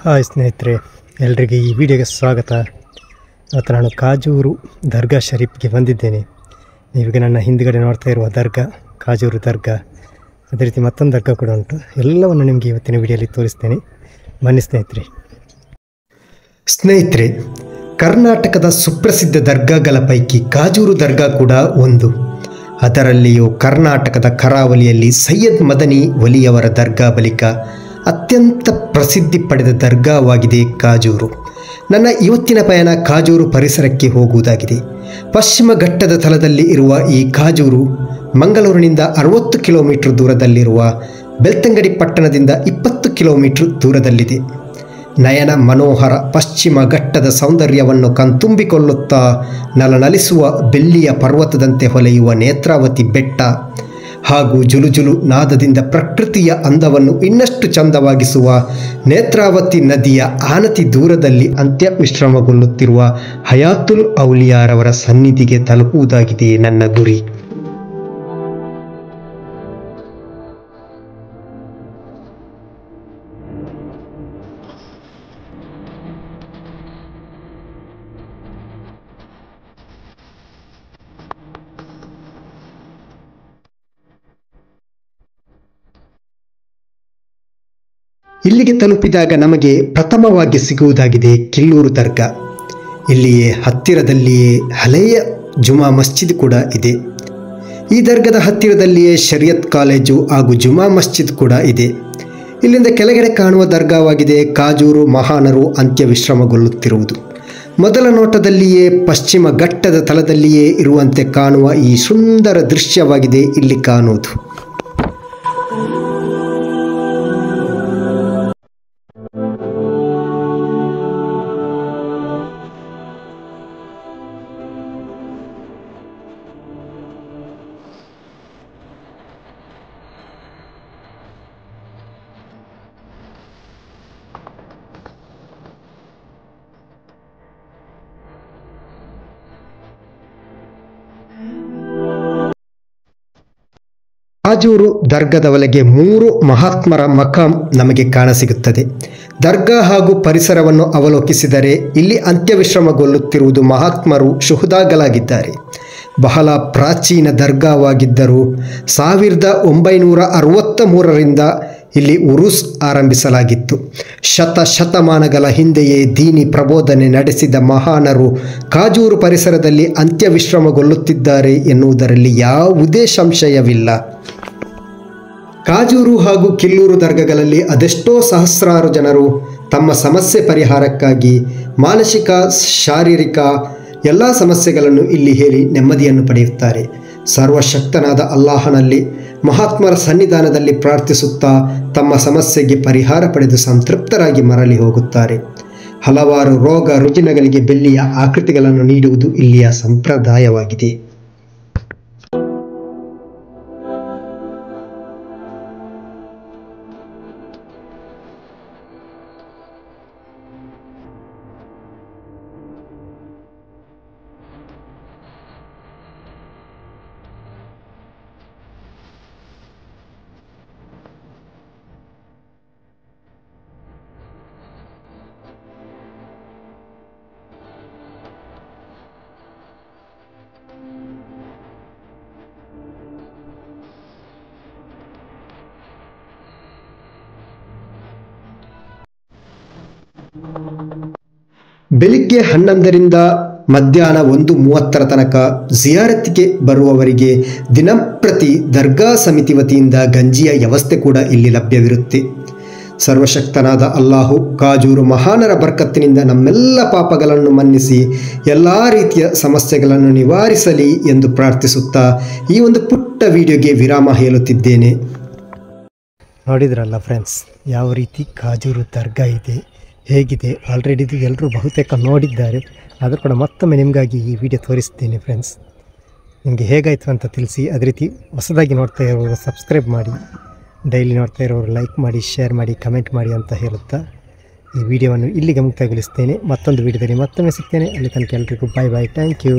Hi ಸ್ನೇಹಿತರೆ, ಎಲ್ರಿಗೆ ಈ ವಿಡಿಯೋಗೆ ಸ್ವಾಗತ. ಇವತ್ತು ನಾನು ಕಾಜೂರು ದರ್ಗಾ ಶರೀಫ್ಗೆ ಬಂದಿದ್ದೇನೆ. ನೀವೀಗ ನನ್ನ ಹಿಂದುಗಡೆ ನೋಡ್ತಾ ಇರುವ ದರ್ಗಾ ಕಾಜೂರು ದರ್ಗಾ, ಅದೇ ರೀತಿ ಮತ್ತೊಂದು ದರ್ಗಾ ಕೂಡ ಉಂಟು. ಎಲ್ಲವನ್ನು ನಿಮಗೆ ಇವತ್ತಿನ ವಿಡಿಯೋಲಿ ತೋರಿಸ್ತೇನೆ, ಬನ್ನಿ ಸ್ನೇಹಿತರೆ. ಕರ್ನಾಟಕದ ಸುಪ್ರಸಿದ್ಧ ದರ್ಗಾಗಳ ಪೈಕಿ ಕಾಜೂರು ದರ್ಗಾ ಕೂಡ ಒಂದು. ಅದರಲ್ಲಿಯೂ ಕರ್ನಾಟಕದ ಕರಾವಳಿಯಲ್ಲಿ ಸೈಯದ್ ಮದನಿ ವಲಿಯವರ ದರ್ಗಾ ಬಳಿಕ ಅತ್ಯಂತ ಪ್ರಸಿದ್ಧಿ ಪಡೆದ ದರ್ಗಾವಾಗಿದೆ ಕಾಜೂರು. ನನ್ನ ಇವತ್ತಿನ ಪಯಣ ಕಾಜೂರು ಪರಿಸರಕ್ಕೆ ಹೋಗುವುದಾಗಿದೆ. ಪಶ್ಚಿಮ ಘಟ್ಟದ ತಲದಲ್ಲಿ ಇರುವ ಈ ಕಾಜೂರು ಮಂಗಳೂರಿನಿಂದ 60 ಕಿಲೋಮೀಟರ್ ದೂರದಲ್ಲಿರುವ ಬೆಳ್ತಂಗಡಿ ಪಟ್ಟಣದಿಂದ 20 ಕಿಲೋಮೀಟರ್ ದೂರದಲ್ಲಿದೆ. ನಯನ ಮನೋಹರ ಪಶ್ಚಿಮ ಘಟ್ಟದ ಸೌಂದರ್ಯವನ್ನು ಕಣ್ತುಂಬಿಕೊಳ್ಳುತ್ತಾ ನಲನಲಿಸುವ ಬೆಳ್ಳಿಯ ಪರ್ವತದಂತೆ ಹೊಳೆಯುವ ನೇತ್ರಾವತಿ ಬೆಟ್ಟ ಹಾಗೂ ಜುಲುಜುಲು ನಾದದಿಂದ ಪ್ರಕೃತಿಯ ಅಂದವನ್ನು ಇನ್ನಷ್ಟು ಚಂದವಾಗಿಸುವ ನೇತ್ರಾವತಿ ನದಿಯ ಆನತಿ ದೂರದಲ್ಲಿ ಅಂತ್ಯ ವಿಶ್ರಮಗೊಳ್ಳುತ್ತಿರುವ ಹಯಾತುಲ್ ಔಲಿಯಾರವರ ಸನ್ನಿಧಿಗೆ ತಲುಪುವುದಾಗಿದೆ ನನ್ನ ಗುರಿ. ಇಲ್ಲಿಗೆ ತಲುಪಿದಾಗ ನಮಗೆ ಪ್ರಥಮವಾಗಿ ಸಿಗುವುದಾಗಿದೆ ಕಿಲ್ಲೂರು ದರ್ಗಾ. ಇಲ್ಲಿಯೇ ಹತ್ತಿರದಲ್ಲಿಯೇ ಹಳೆಯ ಜುಮಾ ಮಸ್ಜಿದ್ ಕೂಡ ಇದೆ. ಈ ದರ್ಗಾದ ಹತ್ತಿರದಲ್ಲಿಯೇ ಶರಿಯತ್ ಕಾಲೇಜು ಹಾಗೂ ಜುಮಾ ಮಸ್ಜಿದ್ ಕೂಡ ಇದೆ. ಇಲ್ಲಿಂದ ಕೆಳಗಡೆ ಕಾಣುವ ದರ್ಗಾವಾಗಿದೆ ಕಾಜೂರು ಮಹಾನರು ಅಂತ್ಯ ವಿಶ್ರಮಗೊಳ್ಳುತ್ತಿರುವುದು. ಮೊದಲ ನೋಟದಲ್ಲಿಯೇ ಪಶ್ಚಿಮ ಘಟ್ಟದ ತಳದಲ್ಲಿಯೇ ಇರುವಂತೆ ಕಾಣುವ ಈ ಸುಂದರ ದೃಶ್ಯವಾಗಿದೆ ಇಲ್ಲಿ ಕಾಣುವುದು. ಕಾಜೂರು ದರ್ಗಾದ ಒಳಗೆ 3 ಮಹಾತ್ಮರ ಮಕಾಂ ನಮಗೆ ಕಾಣಸಿಗುತ್ತದೆ. ದರ್ಗಾ ಹಾಗೂ ಪರಿಸರವನ್ನು ಅವಲೋಕಿಸಿದರೆ ಇಲ್ಲಿ ಅಂತ್ಯ ವಿಶ್ರಮಗೊಳ್ಳುತ್ತಿರುವುದು ಮಹಾತ್ಮರು ಶುಹದಾಗಳಾಗಿದ್ದಾರೆ. ಬಹಳ ಪ್ರಾಚೀನ ದರ್ಗಾವಾಗಿದ್ದರೂ 1963ರಿಂದ ಇಲ್ಲಿ ಉರುಸ್ ಆರಂಭಿಸಲಾಗಿತ್ತು. ಶತಮಾನಗಳ ಹಿಂದೆಯೇ ದೀನಿ ಪ್ರಬೋಧನೆ ನಡೆಸಿದ ಮಹಾನರು ಕಾಜೂರು ಪರಿಸರದಲ್ಲಿ ಅಂತ್ಯ ವಿಶ್ರಮಗೊಳ್ಳುತ್ತಿದ್ದಾರೆ ಎನ್ನುವುದರಲ್ಲಿ ಯಾವುದೇ ಸಂಶಯವಿಲ್ಲ. ಕಾಜೂರು ಹಾಗೂ ಕಿಲ್ಲೂರು ದರ್ಗಾಗಳಲ್ಲಿ ಅದೆಷ್ಟೋ ಸಹಸ್ರಾರು ಜನರು ತಮ್ಮ ಸಮಸ್ಯೆ ಪರಿಹಾರಕ್ಕಾಗಿ ಮಾನಸಿಕ ಶಾರೀರಿಕ ಎಲ್ಲ ಸಮಸ್ಯೆಗಳನ್ನು ಇಲ್ಲಿ ಹೇಳಿ ನೆಮ್ಮದಿಯನ್ನು ಪಡೆಯುತ್ತಾರೆ. ಸರ್ವಶಕ್ತನಾದ ಅಲ್ಲಾಹನಲ್ಲಿ ಮಹಾತ್ಮರ ಸನ್ನಿಧಾನದಲ್ಲಿ ಪ್ರಾರ್ಥಿಸುತ್ತಾ ತಮ್ಮ ಸಮಸ್ಯೆಗೆ ಪರಿಹಾರ ಪಡೆದು ಸಂತೃಪ್ತರಾಗಿ ಮರಳಿ ಹೋಗುತ್ತಾರೆ. ಹಲವಾರು ರೋಗ ರುಜಿನಗಳಿಗೆ ಬೆಳ್ಳಿಯ ಆಕೃತಿಗಳನ್ನು ನೀಡುವುದು ಇಲ್ಲಿಯ ಸಂಪ್ರದಾಯವಾಗಿದೆ. ಬೆಳಿಗ್ಗೆ 11ರಿಂದ ಮಧ್ಯಾಹ್ನ 1:30 ತನಕ ಜಿಯಾರತಿಗೆ ಬರುವವರಿಗೆ ದಿನಂಪ್ರತಿ ದರ್ಗಾ ಸಮಿತಿ ವತಿಯಿಂದ ಗಂಜಿಯ ವ್ಯವಸ್ಥೆ ಕೂಡ ಇಲ್ಲಿ ಲಭ್ಯವಿರುತ್ತೆ. ಸರ್ವಶಕ್ತನಾದ ಅಲ್ಲಾಹು ಕಾಜೂರು ಮಹಾನರ ಬರ್ಕತ್ತಿನಿಂದ ನಮ್ಮೆಲ್ಲ ಪಾಪಗಳನ್ನು ಮನ್ನಿಸಿ ಎಲ್ಲ ರೀತಿಯ ಸಮಸ್ಯೆಗಳನ್ನು ನಿವಾರಿಸಲಿ ಎಂದು ಪ್ರಾರ್ಥಿಸುತ್ತಾ ಈ ಒಂದು ಪುಟ್ಟ ವಿಡಿಯೋಗೆ ವಿರಾಮ ಹೇಳುತ್ತಿದ್ದೇನೆ. ನೋಡಿದ್ರಲ್ಲ ಫ್ರೆಂಡ್ಸ್, ಯಾವ ರೀತಿ ಕಾಜೂರು ದರ್ಗಾ ಇದೆ, ಹೇಗಿದೆ. ಆಲ್ರೆಡಿ ಇದು ಎಲ್ಲರೂ ಬಹುತೇಕ ನೋಡಿದ್ದಾರೆ, ಆದರೂ ಕೂಡ ಮತ್ತೊಮ್ಮೆ ನಿಮಗಾಗಿ ಈ ವಿಡಿಯೋ ತೋರಿಸ್ತೇನೆ. ಫ್ರೆಂಡ್ಸ್, ನಿಮಗೆ ಹೇಗಾಯಿತು ಅಂತ ತಿಳಿಸಿ. ಅದೇ ರೀತಿ ಹೊಸದಾಗಿ ನೋಡ್ತಾ ಇರೋರು ಸಬ್ಸ್ಕ್ರೈಬ್ ಮಾಡಿ, ಡೈಲಿ ನೋಡ್ತಾ ಇರೋರು ಲೈಕ್ ಮಾಡಿ, ಶೇರ್ ಮಾಡಿ, ಕಮೆಂಟ್ ಮಾಡಿ ಅಂತ ಹೇಳುತ್ತಾ ಈ ವಿಡಿಯೋವನ್ನು ಇಲ್ಲಿಗೆ ಮುಕ್ತಾಯಗೊಳಿಸ್ತೇನೆ. ಮತ್ತೊಂದು ವಿಡಿಯೋದಲ್ಲಿ ಮತ್ತೊಮ್ಮೆ ಸಿಗ್ತೇನೆ. ಅಲ್ಲಿ ತನಕ ಎಲ್ರಿಗೂ ಬಾಯ್ ಬಾಯ್, ಥ್ಯಾಂಕ್ ಯು.